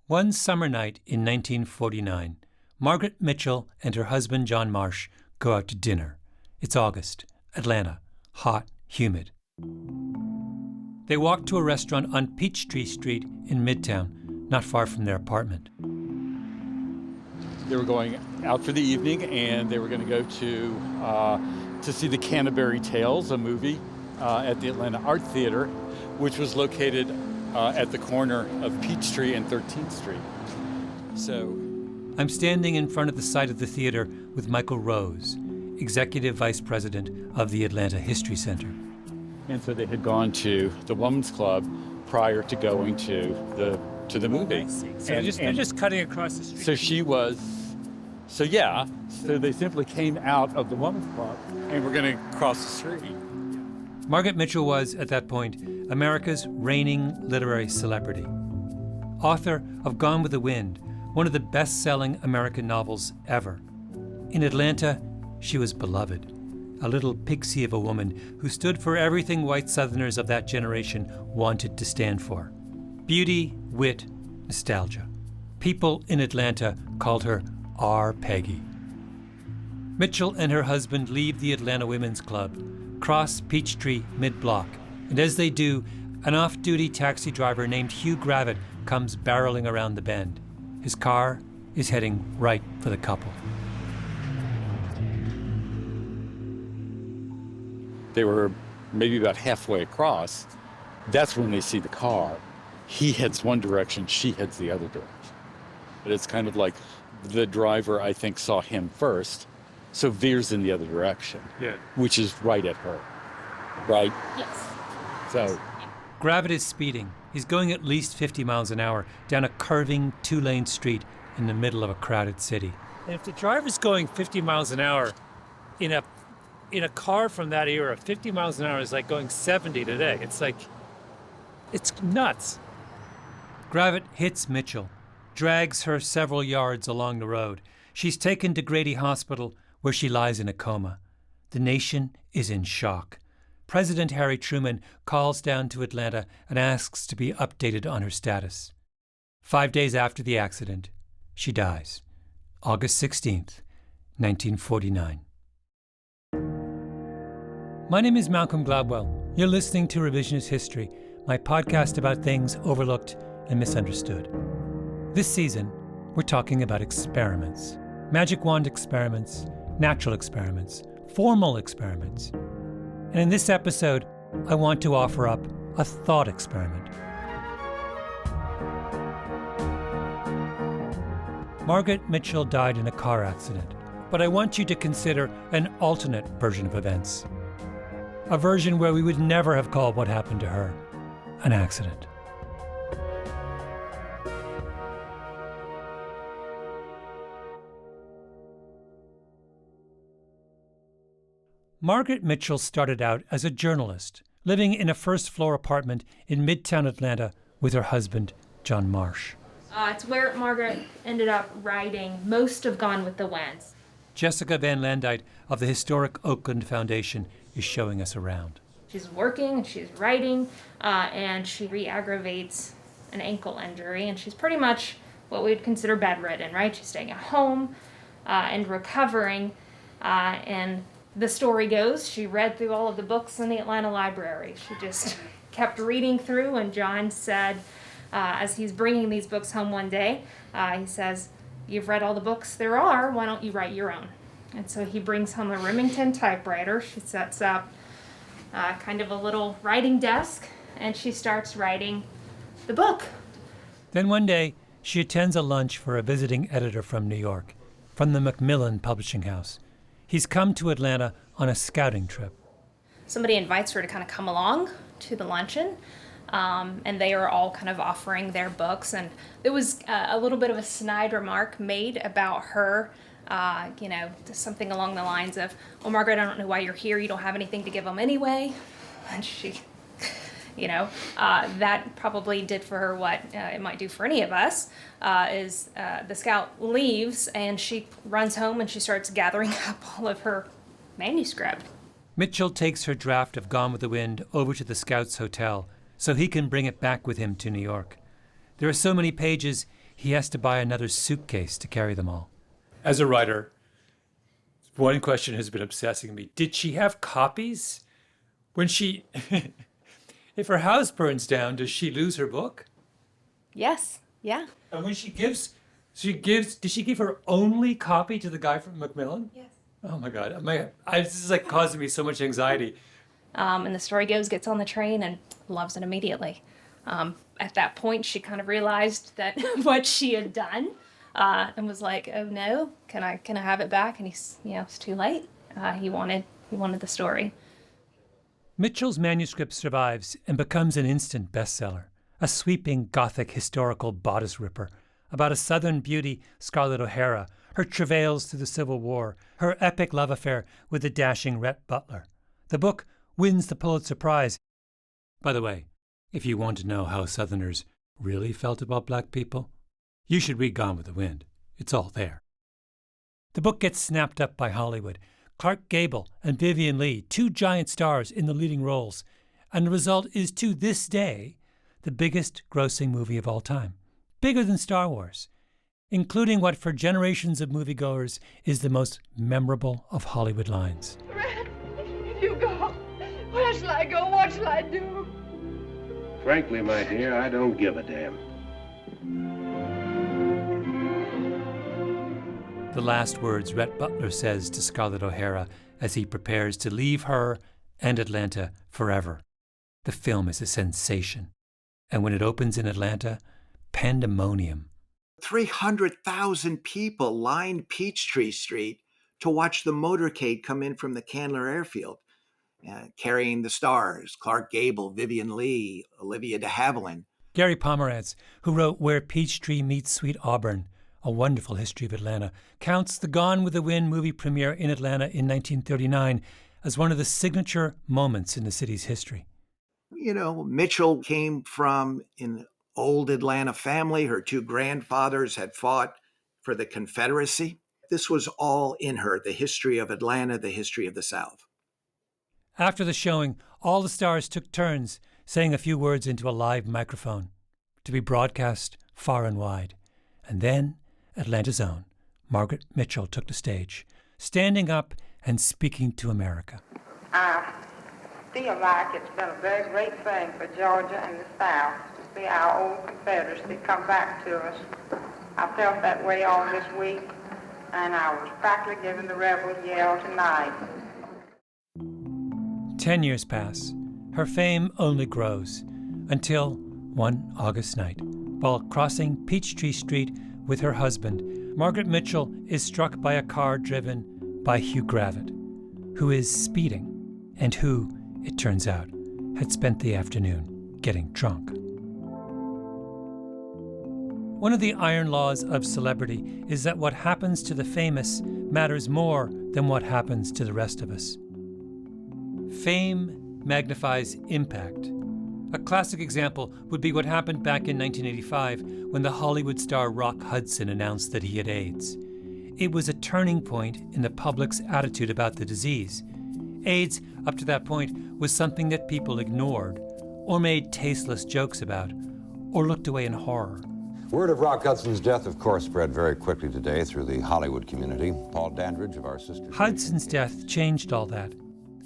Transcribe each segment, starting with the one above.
One summer night in 1949, Margaret Mitchell and her husband John Marsh go out to dinner. It's August, Atlanta, hot, humid. They walk to a restaurant on Peachtree Street in Midtown, not far from their apartment. They were going out for the evening, and they were going to go to see the Canterbury Tales, a movie, at the Atlanta Art Theater, which was located at the corner of Peachtree and 13th Street. So I'm standing in front of the site of the theater with Michael Rose, Executive Vice President of the Atlanta History Center. And so they had gone to the Women's Club prior to going to the movie. So they're just cutting across the street. So they simply came out of the Women's Club and were going to cross the street. Margaret Mitchell was, at that point, America's reigning literary celebrity. Author of Gone with the Wind, one of the best-selling American novels ever. In Atlanta, she was beloved, a little pixie of a woman who stood for everything white Southerners of that generation wanted to stand for. Beauty, wit, nostalgia. People in Atlanta called her R. Peggy. Mitchell and her husband leave the Atlanta Women's Club, cross Peachtree mid-block, and as they do, an off-duty taxi driver named Hugh Gravitt comes barreling around the bend. His car is heading right for the couple. They were maybe about halfway across. That's when they see the car. He heads one direction, she heads the other direction. But it's kind of like the driver, I think, saw him first, so veers in the other direction, which is right at her, right? Yes. So Gravitt is speeding. He's going at least 50 miles an hour down a curving two-lane street in the middle of a crowded city. And if the driver's going 50 miles an hour in a car from that era, 50 miles an hour is like going 70 today. It's nuts. Gravitt hits Mitchell, drags her several yards along the road. She's taken to Grady Hospital, where she lies in a coma. The nation is in shock. President Harry Truman calls down to Atlanta and asks to be updated on her status. 5 days after the accident, she dies. August 16th, 1949. My name is Malcolm Gladwell. You're listening to Revisionist History, my podcast about things overlooked and misunderstood. This season, we're talking about experiments. Magic wand experiments, natural experiments, formal experiments. And in this episode, I want to offer up a thought experiment. Margaret Mitchell died in a car accident, but I want you to consider an alternate version of events. A version where we would never have called what happened to her an accident. Margaret Mitchell started out as a journalist, living in a first-floor apartment in Midtown Atlanta with her husband, John Marsh. It's where Margaret ended up writing most of Gone with the Wind. Jessica Van Landite of the historic Oakland Foundation is showing us around. She's working, she's writing, and she re-aggravates an ankle injury, and she's pretty much what we would consider bedridden, right? She's staying at home and recovering, and the story goes, she read through all of the books in the Atlanta library. She just kept reading through, and John said, as he's bringing these books home one day, he says, "You've read all the books there are, why don't you write your own?" And so he brings home a Remington typewriter. She sets up kind of a little writing desk, and she starts writing the book. Then one day, she attends a lunch for a visiting editor from New York, from the Macmillan Publishing House. He's come to Atlanta on a scouting trip. Somebody invites her to kind of come along to the luncheon, and they are all kind of offering their books. And there was a little bit of a snide remark made about her, something along the lines of, "Well, Margaret, I don't know why you're here. You don't have anything to give them anyway." And she, that probably did for her what it might do for any of us, is the scout leaves and she runs home and she starts gathering up all of her manuscript. Mitchell takes her draft of Gone with the Wind over to the scout's hotel so he can bring it back with him to New York. There are so many pages, he has to buy another suitcase to carry them all. As a writer, one question has been obsessing me. Did she have copies? When she, if her house burns down, does she lose her book? Yes, yeah. And when did she give her only copy to the guy from Macmillan? Yes. Oh my God, this is like causing me so much anxiety. And the story goes, gets on the train and loves it immediately. At that point, she kind of realized that what she had done, and was like, "Oh no, can I have it back?" And it's too late. He wanted the story. Mitchell's manuscript survives and becomes an instant bestseller, a sweeping Gothic historical bodice ripper about a Southern beauty, Scarlett O'Hara, her travails through the Civil War, her epic love affair with the dashing Rhett Butler. The book wins the Pulitzer Prize. By the way, if you want to know how Southerners really felt about black people, you should read Gone with the Wind. It's all there. The book gets snapped up by Hollywood. Clark Gable and Vivien Leigh, two giant stars in the leading roles, and the result is, to this day, the biggest grossing movie of all time, bigger than Star Wars, including what for generations of moviegoers is the most memorable of Hollywood lines. Red, you go. Where shall I go? What shall I do? Frankly, my dear, I don't give a damn. The last words Rhett Butler says to Scarlett O'Hara as he prepares to leave her and Atlanta forever. The film is a sensation. And when it opens in Atlanta, pandemonium. 300,000 people lined Peachtree Street to watch the motorcade come in from the Candler Airfield, carrying the stars, Clark Gable, Vivien Leigh, Olivia de Havilland. Gary Pomerantz, who wrote Where Peachtree Meets Sweet Auburn, a wonderful history of Atlanta, counts the Gone with the Wind movie premiere in Atlanta in 1939 as one of the signature moments in the city's history. Mitchell came from an old Atlanta family. Her two grandfathers had fought for the Confederacy. This was all in her, the history of Atlanta, the history of the South. After the showing, all the stars took turns saying a few words into a live microphone to be broadcast far and wide. And then Atlanta's own Margaret Mitchell took the stage, standing up and speaking to America. I feel like it's been a very great thing for Georgia and the South to see our old Confederacy come back to us. I felt that way all this week, and I was practically giving the rebels yell tonight. 10 years pass. Her fame only grows until one August night, while crossing Peachtree Street with her husband, Margaret Mitchell is struck by a car driven by Hugh Gravitt, who is speeding and who, it turns out, had spent the afternoon getting drunk. One of the iron laws of celebrity is that what happens to the famous matters more than what happens to the rest of us. Fame magnifies impact. A classic example would be what happened back in 1985 when the Hollywood star Rock Hudson announced that he had AIDS. It was a turning point in the public's attitude about the disease. AIDS, up to that point, was something that people ignored, or made tasteless jokes about, or looked away in horror. Word of Rock Hudson's death, of course, spread very quickly today through the Hollywood community. Paul Dandridge of our sister... Hudson's death changed all that.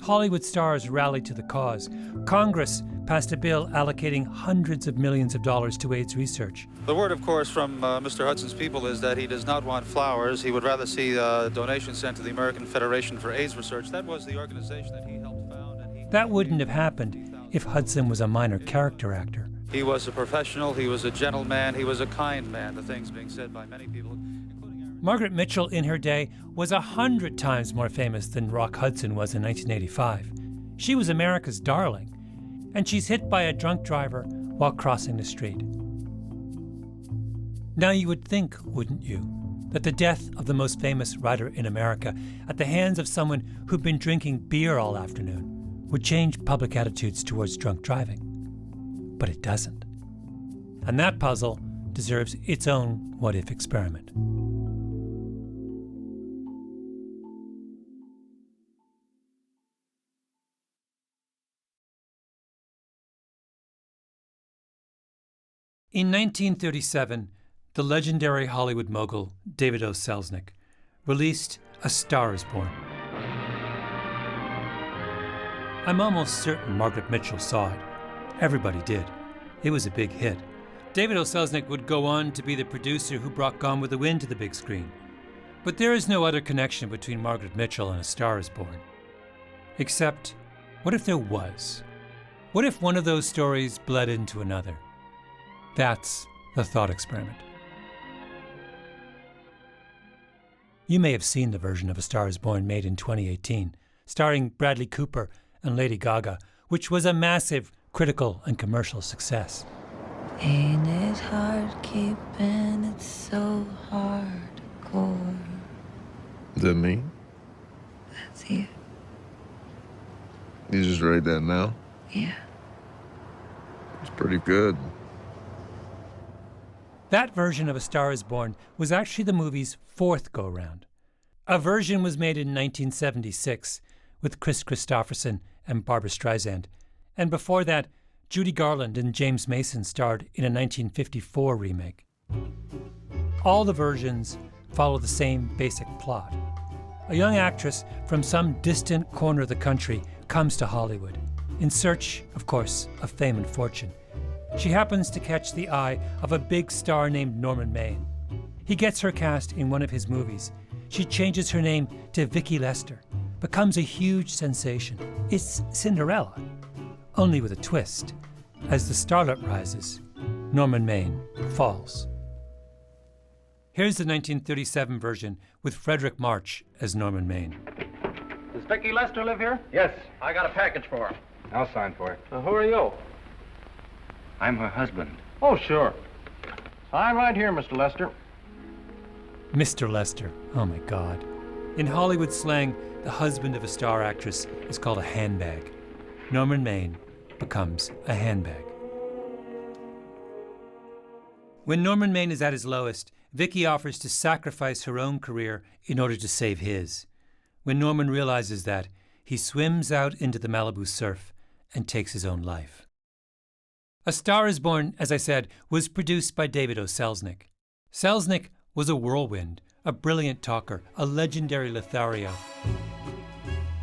Hollywood stars rallied to the cause. Congress passed a bill allocating hundreds of millions of dollars to AIDS research. The word, of course, from Mr. Hudson's people is that he does not want flowers. He would rather see donations sent to the American Federation for AIDS Research. That was the organization that he helped found. That wouldn't have happened if Hudson was a minor character actor. He was a professional, he was a gentleman, he was a kind man, the things being said by many people. Margaret Mitchell in her day was 100 times more famous than Rock Hudson was in 1985. She was America's darling, and she's hit by a drunk driver while crossing the street. Now you would think, wouldn't you, that the death of the most famous writer in America at the hands of someone who'd been drinking beer all afternoon would change public attitudes towards drunk driving. But it doesn't. And that puzzle deserves its own what-if experiment. In 1937, the legendary Hollywood mogul David O. Selznick released A Star is Born. I'm almost certain Margaret Mitchell saw it. Everybody did. It was a big hit. David O. Selznick would go on to be the producer who brought Gone with the Wind to the big screen. But there is no other connection between Margaret Mitchell and A Star is Born. Except, what if there was? What if one of those stories bled into another? That's the thought experiment. You may have seen the version of A Star is Born made in 2018, starring Bradley Cooper and Lady Gaga, which was a massive critical and commercial success. Ain't it hard keeping it so hardcore? Is that me? That's you. You just write that now? Yeah. It's pretty good. That version of A Star is Born was actually the movie's fourth go-round. A version was made in 1976 with Chris Christopherson and Barbra Streisand, and before that, Judy Garland and James Mason starred in a 1954 remake. All the versions follow the same basic plot. A young actress from some distant corner of the country comes to Hollywood, in search, of course, of fame and fortune. She happens to catch the eye of a big star named Norman Maine. He gets her cast in one of his movies. She changes her name to Vicki Lester, becomes a huge sensation. It's Cinderella, only with a twist. As the starlet rises, Norman Maine falls. Here's the 1937 version with Frederick March as Norman Maine. Does Vicki Lester live here? Yes, I got a package for her. I'll sign for it. Who are you? I'm her husband. Oh, sure. Sign right here, Mr. Lester. Mr. Lester, oh my God. In Hollywood slang, the husband of a star actress is called a handbag. Norman Maine becomes a handbag. When Norman Maine is at his lowest, Vicki offers to sacrifice her own career in order to save his. When Norman realizes that, he swims out into the Malibu surf and takes his own life. A Star is Born, as I said, was produced by David O. Selznick. Selznick was a whirlwind, a brilliant talker, a legendary Lothario.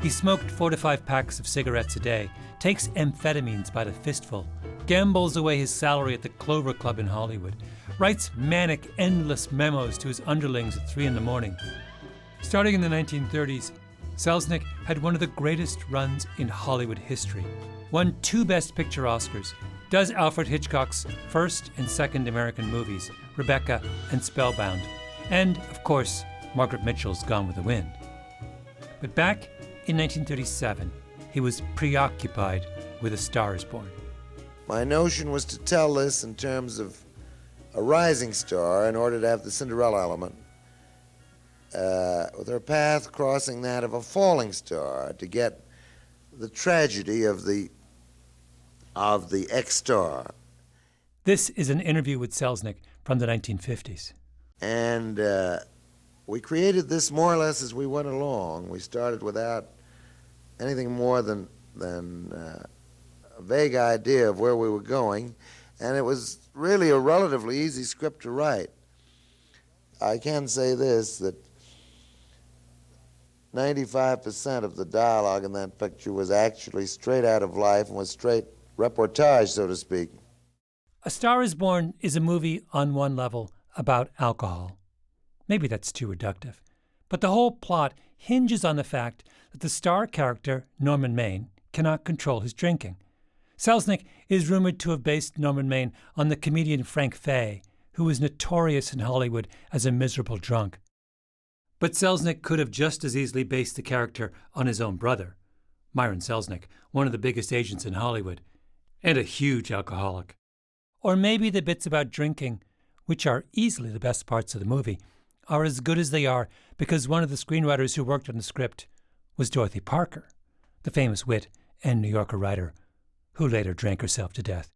He smoked 4 to 5 packs of cigarettes a day, takes amphetamines by the fistful, gambles away his salary at the Clover Club in Hollywood, writes manic, endless memos to his underlings at 3 a.m. Starting in the 1930s, Selznick had one of the greatest runs in Hollywood history, won 2 Best Picture Oscars, does Alfred Hitchcock's first and second American movies, Rebecca and Spellbound, and, of course, Margaret Mitchell's Gone with the Wind. But back in 1937, he was preoccupied with A Star is Born. My notion was to tell this in terms of a rising star in order to have the Cinderella element, with her path crossing that of a falling star to get the tragedy of the ex-star. This is an interview with Selznick from the 1950s. And we created this more or less as we went along. We started without anything more than a vague idea of where we were going, and it was really a relatively easy script to write. I can say this, that 95% of the dialogue in that picture was actually straight out of life and was straight reportage, so to speak. A Star is Born is a movie on one level about alcohol. Maybe that's too reductive. But the whole plot hinges on the fact that the star character, Norman Maine, cannot control his drinking. Selznick is rumored to have based Norman Maine on the comedian Frank Fay, who was notorious in Hollywood as a miserable drunk. But Selznick could have just as easily based the character on his own brother, Myron Selznick, one of the biggest agents in Hollywood, and a huge alcoholic. Or maybe the bits about drinking, which are easily the best parts of the movie, are as good as they are because one of the screenwriters who worked on the script was Dorothy Parker, the famous wit and New Yorker writer who later drank herself to death.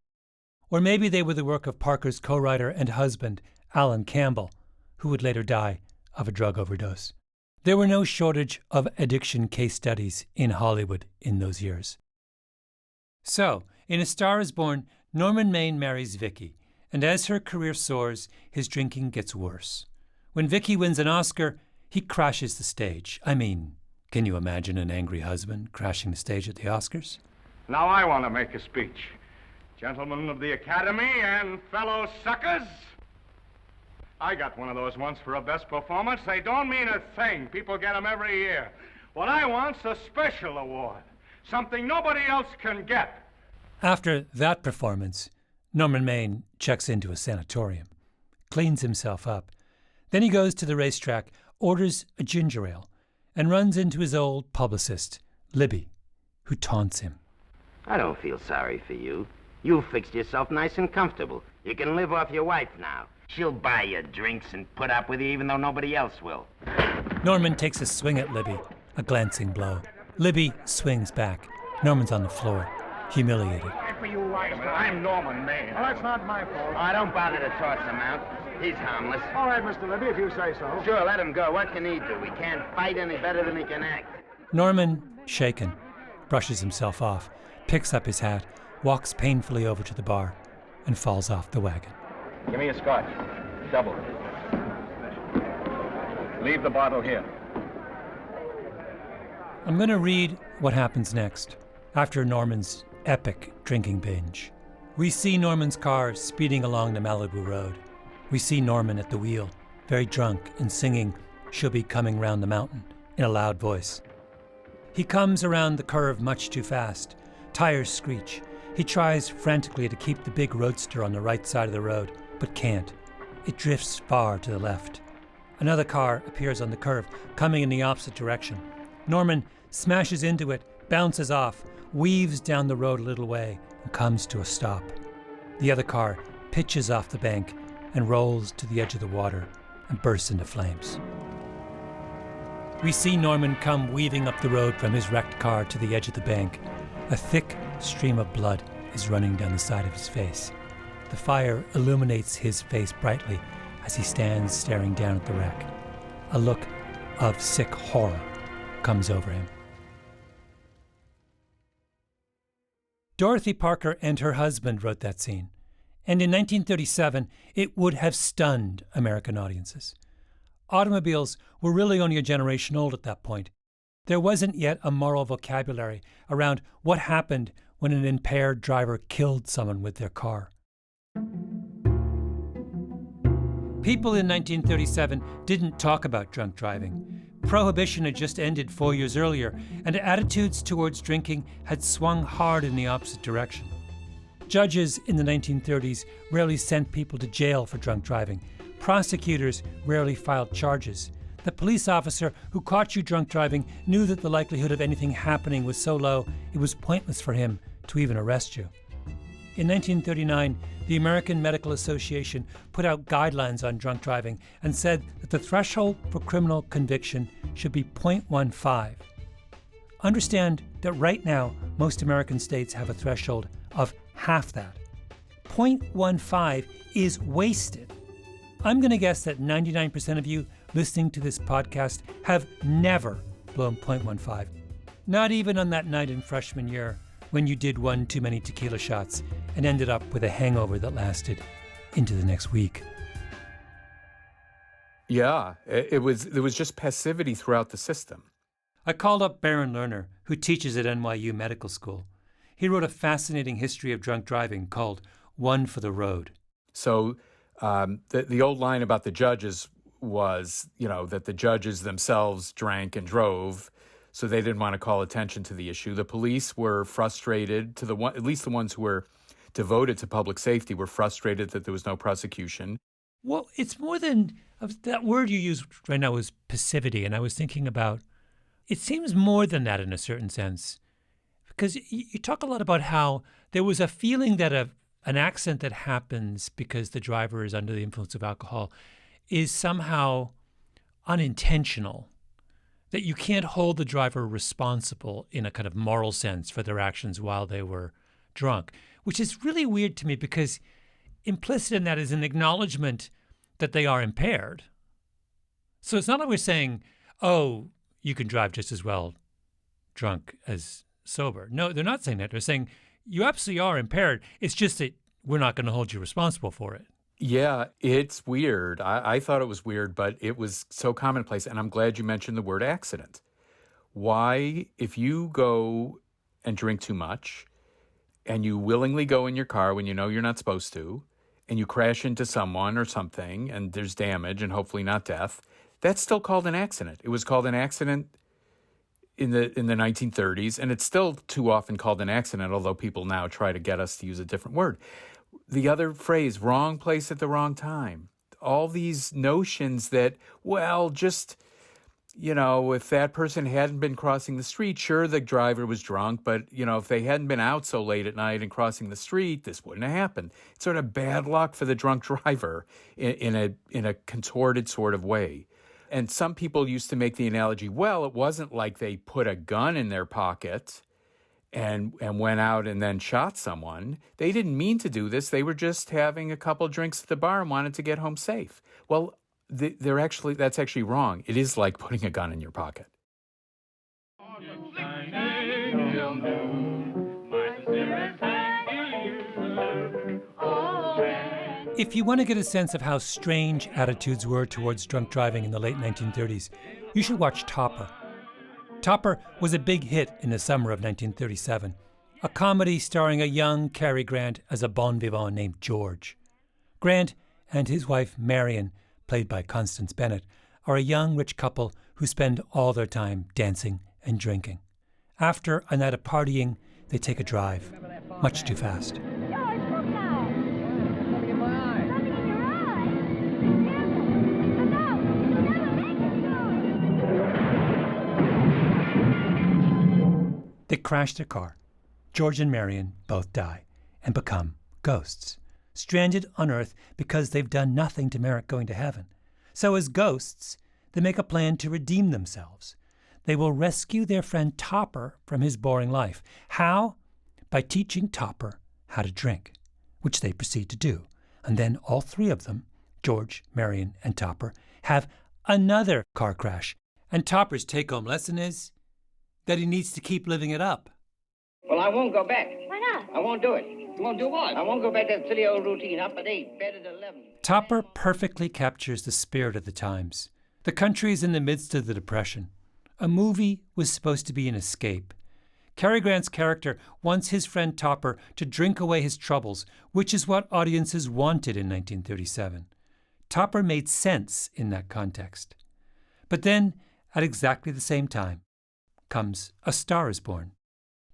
Or maybe they were the work of Parker's co-writer and husband, Alan Campbell, who would later die of a drug overdose. There were no shortage of addiction case studies in Hollywood in those years. So, in A Star is Born, Norman Maine marries Vicki, And as her career soars, his drinking gets worse. When Vicky wins an Oscar, he crashes the stage. I mean, can you imagine an angry husband crashing the stage at the Oscars? Now I want to make a speech. Gentlemen of the Academy and fellow suckers, I got one of those once for a best performance. They don't mean a thing. People get them every year. What I want's a special award, something nobody else can get. After that performance, Norman Maine checks into a sanatorium, cleans himself up. Then he goes to the racetrack, orders a ginger ale, and runs into his old publicist, Libby, who taunts him. I don't feel sorry for you. You've fixed yourself nice and comfortable. You can live off your wife now. She'll buy you drinks and put up with you even though nobody else will. Norman takes a swing at Libby, a glancing blow. Libby swings back. Norman's on the floor, humiliated. I'm Norman Maine. Well, that's not my fault. Oh, don't bother to toss him out. He's harmless. All right, Mr. Libby, if you say so. Sure, let him go. What can he do? He can't fight any better than he can act. Norman, shaken, brushes himself off, picks up his hat, walks painfully over to the bar, and falls off the wagon. Give me a scotch. Double. Leave the bottle here. I'm going to read what happens next, after Norman's epic drinking binge. We see Norman's car speeding along the Malibu Road. We see Norman at the wheel, very drunk and singing "She'll Be Coming Round the Mountain" in a loud voice. He comes around the curve much too fast. Tires screech. He tries frantically to keep the big roadster on the right side of the road, but can't. It drifts far to the left. Another car appears on the curve, coming in the opposite direction. Norman smashes into it, bounces off, weaves down the road a little way, and comes to a stop. The other car pitches off the bank and rolls to the edge of the water and bursts into flames. We see Norman come weaving up the road from his wrecked car to the edge of the bank. A thick stream of blood is running down the side of his face. The fire illuminates his face brightly as he stands staring down at the wreck. A look of sick horror comes over him. Dorothy Parker and her husband wrote that scene, and in 1937 it would have stunned American audiences. Automobiles were really only a generation old at that point. There wasn't yet a moral vocabulary around what happened when an impaired driver killed someone with their car. People in 1937 didn't talk about drunk driving. Prohibition had just ended 4 years earlier, and attitudes towards drinking had swung hard in the opposite direction. Judges in the 1930s rarely sent people to jail for drunk driving. Prosecutors rarely filed charges. The police officer who caught you drunk driving knew that the likelihood of anything happening was so low it was pointless for him to even arrest you. In 1939, the American Medical Association put out guidelines on drunk driving and said that the threshold for criminal conviction should be 0.15. Understand that right now, most American states have a threshold of half that. 0.15 is wasted. I'm going to guess that 99% of you listening to this podcast have never blown 0.15. Not even on that night in freshman year when you did one too many tequila shots and ended up with a hangover that lasted into the next week. Yeah, there was just passivity throughout the system. I called up Baron Lerner, who teaches at NYU Medical School. He wrote a fascinating history of drunk driving called One for the Road. So the old line about the judges was, that the judges themselves drank and drove, so they didn't want to call attention to the issue. The police were frustrated, at least the ones who were devoted to public safety were frustrated that there was no prosecution. Well, it's more than that word you used right now was passivity, and I was thinking about it seems more than that in a certain sense, because you talk a lot about how there was a feeling that an accident that happens because the driver is under the influence of alcohol is somehow unintentional, that you can't hold the driver responsible in a kind of moral sense for their actions while they were drunk, which is really weird to me because implicit in that is an acknowledgement that they are impaired. So it's not like we're saying, oh, you can drive just as well drunk as sober. No, they're not saying that. They're saying you absolutely are impaired. It's just that we're not going to hold you responsible for it. Yeah, it's weird. I thought it was weird, but it was so commonplace. And I'm glad you mentioned the word accident. Why, if you go and drink too much and you willingly go in your car when you know you're not supposed to, and you crash into someone or something and there's damage and hopefully not death, that's still called an accident. It was called an accident in the 1930s, and it's still too often called an accident, although people now try to get us to use a different word. The other phrase, wrong place at the wrong time. All these notions that, well, just, if that person hadn't been crossing the street, sure, the driver was drunk, but, if they hadn't been out so late at night and crossing the street, this wouldn't have happened. It's sort of bad luck for the drunk driver in a contorted sort of way. And some people used to make the analogy, well, it wasn't like they put a gun in their pocket and went out and then shot someone. They didn't mean to do this. They were just having a couple drinks at the bar and wanted to get home safe. Well, that's actually wrong. It is like putting a gun in your pocket. If you want to get a sense of how strange attitudes were towards drunk driving in the late 1930s, you should watch Topper. Topper was a big hit in the summer of 1937, a comedy starring a young Cary Grant as a bon vivant named George. Grant and his wife Marion, played by Constance Bennett, are a young rich couple who spend all their time dancing and drinking. After a night of partying, they take a drive, much too fast. They crash their car. George and Marion both die and become ghosts, stranded on Earth because they've done nothing to merit going to heaven. So as ghosts, they make a plan to redeem themselves. They will rescue their friend Topper from his boring life. How? By teaching Topper how to drink, which they proceed to do. And then all three of them, George, Marion, and Topper, have another car crash. And Topper's take-home lesson is that he needs to keep living it up. Well, I won't go back. Why not? I won't do it. You won't do what? I won't go back to that silly old routine. Up at 8, bed at 11. Topper perfectly captures the spirit of the times. The country is in the midst of the Depression. A movie was supposed to be an escape. Cary Grant's character wants his friend Topper to drink away his troubles, which is what audiences wanted in 1937. Topper made sense in that context. But then, at exactly the same time, comes A Star is Born.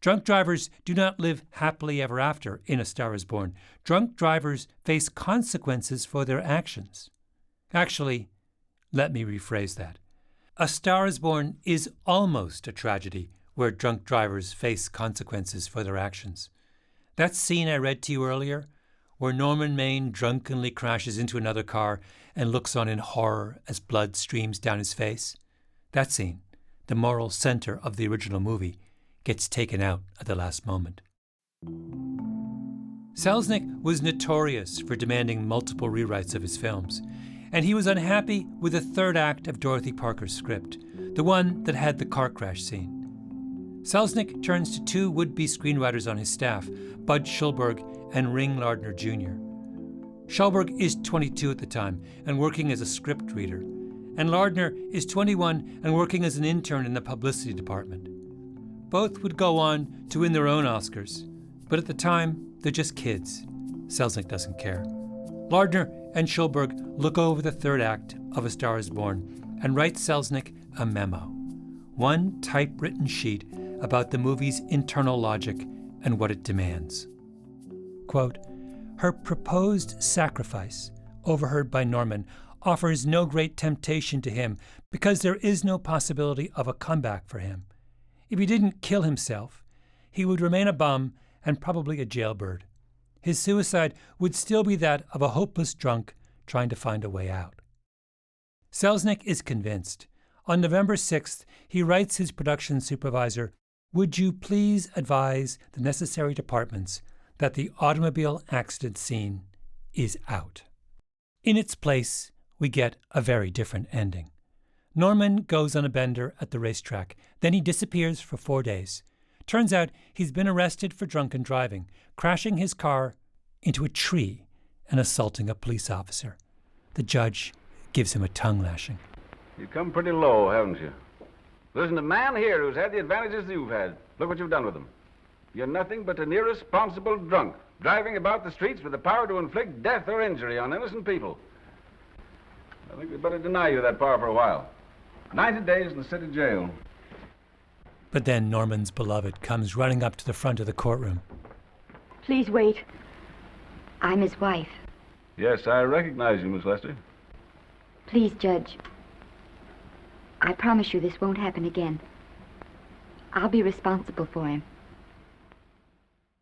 Drunk drivers do not live happily ever after in A Star is Born. Drunk drivers face consequences for their actions. Actually, let me rephrase that. A Star is Born is almost a tragedy where drunk drivers face consequences for their actions. That scene I read to you earlier, where Norman Maine drunkenly crashes into another car and looks on in horror as blood streams down his face, that scene, the moral center of the original movie, gets taken out at the last moment. Selznick was notorious for demanding multiple rewrites of his films, and he was unhappy with the third act of Dorothy Parker's script, the one that had the car crash scene. Selznick turns to two would-be screenwriters on his staff, Bud Schulberg and Ring Lardner Jr. Schulberg is 22 at the time and working as a script reader, and Lardner is 21 and working as an intern in the publicity department. Both would go on to win their own Oscars, but at the time, they're just kids. Selznick doesn't care. Lardner and Schulberg look over the third act of A Star is Born and write Selznick a memo, one typewritten sheet about the movie's internal logic and what it demands. Quote, "Her proposed sacrifice, overheard by Norman, offers no great temptation to him because there is no possibility of a comeback for him. If he didn't kill himself, he would remain a bum and probably a jailbird. His suicide would still be that of a hopeless drunk trying to find a way out." Selznick is convinced. On November 6th, he writes his production supervisor, "Would you please advise the necessary departments that the automobile accident scene is out?" In its place, we get a very different ending. Norman goes on a bender at the racetrack. Then he disappears for 4 days. Turns out he's been arrested for drunken driving, crashing his car into a tree and assaulting a police officer. The judge gives him a tongue lashing. You've come pretty low, haven't you? There isn't a man here who's had the advantages you've had. Look what you've done with them. You're nothing but an irresponsible drunk, driving about the streets with the power to inflict death or injury on innocent people. I think we'd better deny you that power for a while. 90 days in the city jail. But then Norman's beloved comes running up to the front of the courtroom. Please wait. I'm his wife. Yes, I recognize you, Miss Lester. Please, Judge. I promise you this won't happen again. I'll be responsible for him.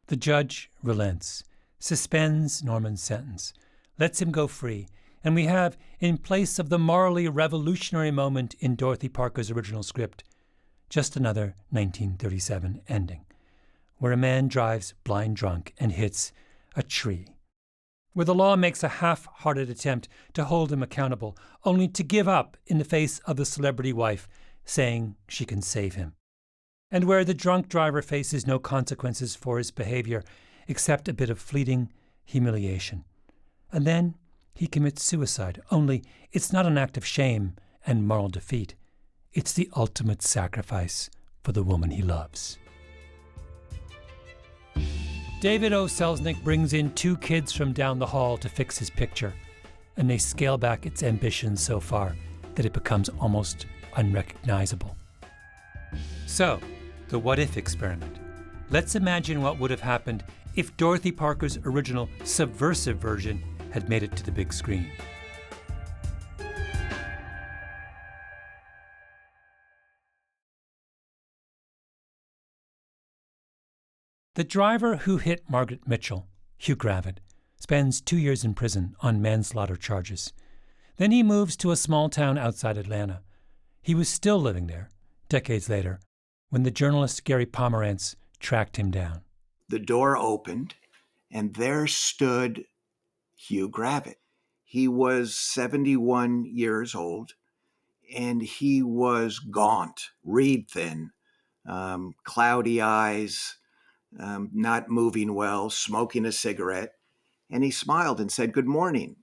The judge relents, suspends Norman's sentence, lets him go free, and we have, in place of the morally revolutionary moment in Dorothy Parker's original script, just another 1937 ending, where a man drives blind drunk and hits a tree, where the law makes a half-hearted attempt to hold him accountable, only to give up in the face of the celebrity wife saying she can save him, and where the drunk driver faces no consequences for his behavior except a bit of fleeting humiliation. And then he commits suicide, only it's not an act of shame and moral defeat. It's the ultimate sacrifice for the woman he loves. David O. Selznick brings in 2 kids from down the hall to fix his picture, and they scale back its ambitions so far that it becomes almost unrecognizable. So, the what-if experiment. Let's imagine what would have happened if Dorothy Parker's original subversive version had made it to the big screen. The driver who hit Margaret Mitchell, Hugh Gravitt, spends 2 years in prison on manslaughter charges. Then he moves to a small town outside Atlanta. He was still living there, decades later, when the journalist Gary Pomerantz tracked him down. The door opened, and there stood Hugh Gravitt. He was 71 years old, and he was gaunt, reed thin, cloudy eyes, not moving well, smoking a cigarette, and he smiled and said, "Good morning."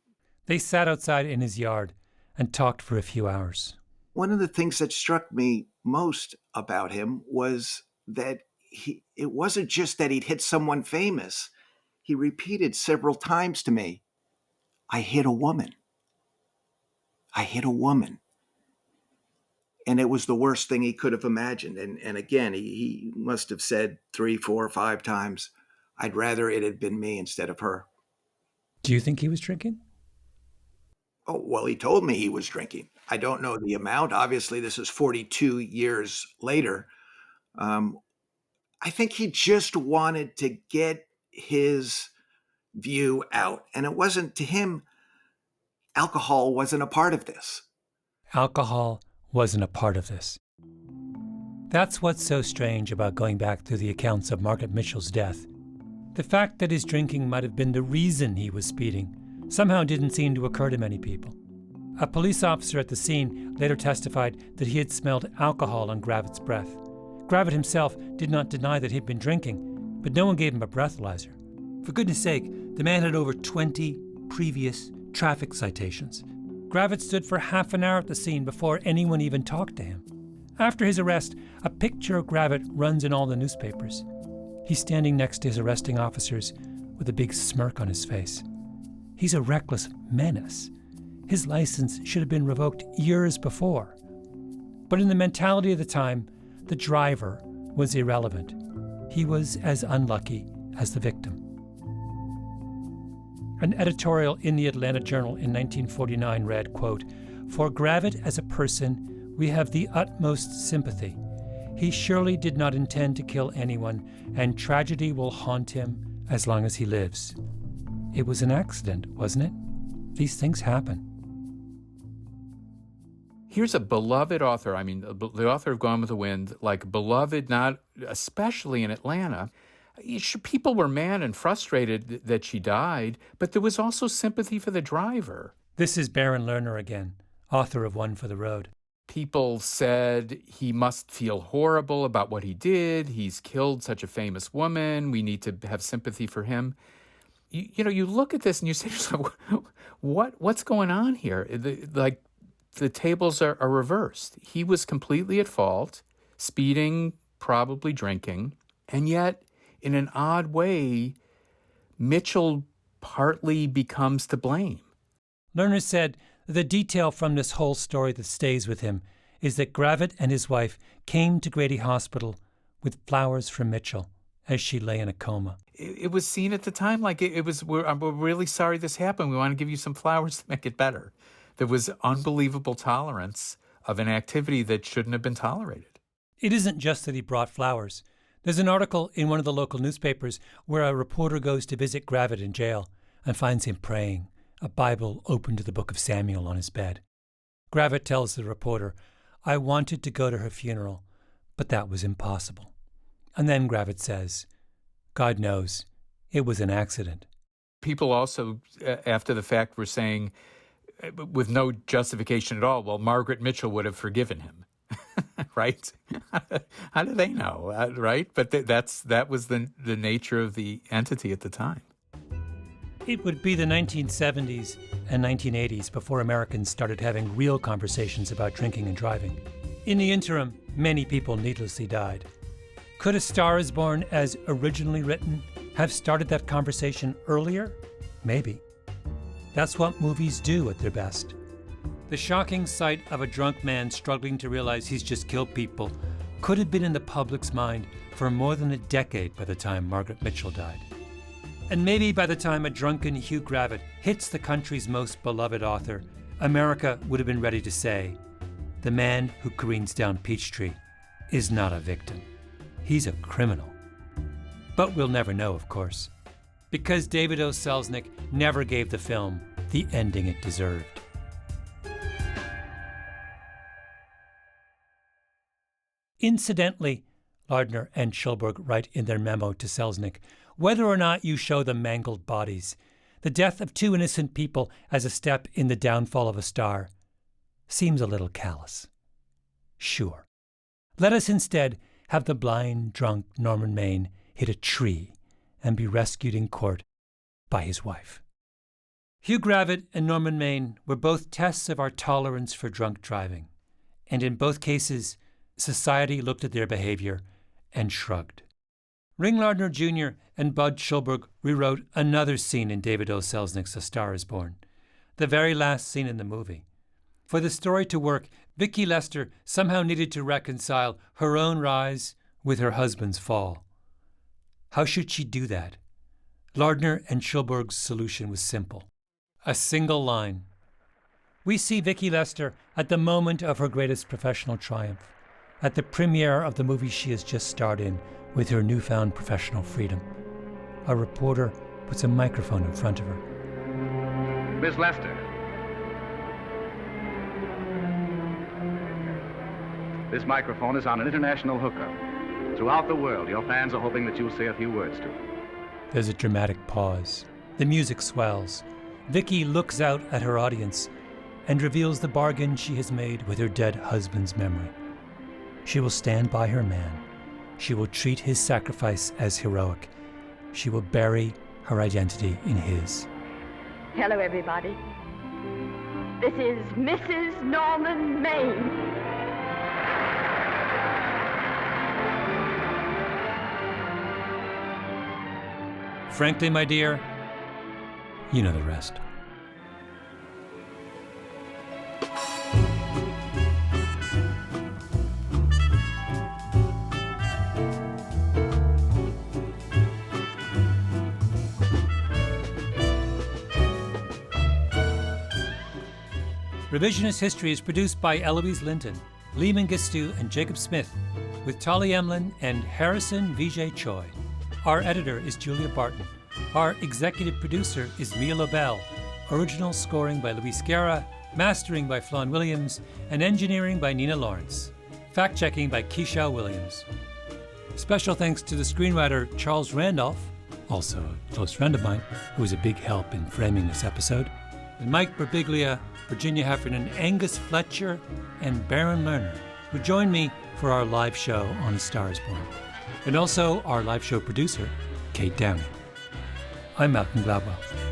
They sat outside in his yard and talked for a few hours. One of the things that struck me most about him was that it wasn't just that he'd hit someone famous. He repeated several times to me, "I hit a woman. I hit a woman." And it was the worst thing he could have imagined. And again, he must have said 3, 4, 5 times, "I'd rather it had been me instead of her." Do you think he was drinking? Oh, well, he told me he was drinking. I don't know the amount. Obviously, this is 42 years later. I think he just wanted to get his view out. And it wasn't, to him, alcohol wasn't a part of this. Alcohol wasn't a part of this. That's what's so strange about going back through the accounts of Margaret Mitchell's death. The fact that his drinking might have been the reason he was speeding somehow didn't seem to occur to many people. A police officer at the scene later testified that he had smelled alcohol on Gravitt's breath. Gravitt himself did not deny that he'd been drinking, but no one gave him a breathalyzer. For goodness sake, the man had over 20 previous traffic citations. Gravitt stood for half an hour at the scene before anyone even talked to him. After his arrest, a picture of Gravitt runs in all the newspapers. He's standing next to his arresting officers with a big smirk on his face. He's a reckless menace. His license should have been revoked years before. But in the mentality of the time, the driver was irrelevant. He was as unlucky as the victim. An editorial in the Atlanta Journal in 1949 read, quote, "For Gravitt as a person, we have the utmost sympathy. He surely did not intend to kill anyone, and tragedy will haunt him as long as he lives." It was an accident, wasn't it? These things happen. Here's a beloved author, the author of Gone with the Wind, like beloved, not especially in Atlanta. People were mad and frustrated that she died, but there was also sympathy for the driver. This is Baron Lerner again, author of One for the Road. People said he must feel horrible about what he did. He's killed such a famous woman. We need to have sympathy for him. you look at this and you say to yourself, what's going on here? The tables are reversed. He was completely at fault, speeding, probably drinking, and yet, in an odd way, Mitchell partly becomes to blame. Lerner said the detail from this whole story that stays with him is that Gravitt and his wife came to Grady Hospital with flowers for Mitchell as she lay in a coma. It was seen at the time like we're really sorry this happened. We want to give you some flowers to make it better. There was unbelievable tolerance of an activity that shouldn't have been tolerated. It isn't just that he brought flowers. There's an article in one of the local newspapers where a reporter goes to visit Gravitt in jail and finds him praying, a Bible open to the book of Samuel on his bed. Gravitt tells the reporter, "I wanted to go to her funeral, but that was impossible." And then Gravitt says, "God knows, it was an accident." People also, after the fact, were saying, with no justification at all, well, Margaret Mitchell would have forgiven him, right? How do they know, right? But that was the nature of the entity at the time. It would be the 1970s and 1980s before Americans started having real conversations about drinking and driving. In the interim, many people needlessly died. Could A Star is Born, as originally written, have started that conversation earlier? Maybe. That's what movies do at their best. The shocking sight of a drunk man struggling to realize he's just killed people could have been in the public's mind for more than a decade by the time Margaret Mitchell died. And maybe by the time a drunken Hugh Gravitt hits the country's most beloved author, America would have been ready to say, the man who careens down Peachtree is not a victim. He's a criminal. But we'll never know, of course, because David O. Selznick never gave the film the ending it deserved. Incidentally, Lardner and Schulberg write in their memo to Selznick, whether or not you show the mangled bodies, the death of two innocent people as a step in the downfall of a star seems a little callous. Sure. Let us instead have the blind, drunk Norman Maine hit a tree and be rescued in court by his wife. Hugh Gravitt and Norman Maine were both tests of our tolerance for drunk driving, and in both cases, society looked at their behavior and shrugged. Ring Lardner Jr. and Bud Schulberg rewrote another scene in David O. Selznick's A Star is Born, the very last scene in the movie. For the story to work, Vicki Lester somehow needed to reconcile her own rise with her husband's fall. How should she do that? Lardner and Schulberg's solution was simple. A single line. We see Vicki Lester at the moment of her greatest professional triumph, at the premiere of the movie she has just starred in with her newfound professional freedom. A reporter puts a microphone in front of her. Miss Lester. This microphone is on an international hookup. Throughout the world, your fans are hoping that you'll say a few words to them. There's a dramatic pause. The music swells. Vicki looks out at her audience and reveals the bargain she has made with her dead husband's memory. She will stand by her man. She will treat his sacrifice as heroic. She will bury her identity in his. Hello, everybody. This is Mrs. Norman Maine. Frankly, my dear, you know the rest. Revisionist History is produced by Eloise Linton, Lee Mengistu, and Jacob Smith, with Tolly Emlin and Harrison Vijay Choi. Our editor is Julia Barton. Our executive producer is Mia Lobel. Original scoring by Luis Guerra, mastering by Flawn Williams, and engineering by Nina Lawrence. Fact-checking by Keisha Williams. Special thanks to the screenwriter Charles Randolph, also a close friend of mine, who was a big help in framing this episode, and Mike Birbiglia, Virginia Heffernan, Angus Fletcher, and Baron Lerner, who joined me for our live show on A Star is Born. And also our live show producer, Kate Downey. I'm Malcolm Gladwell.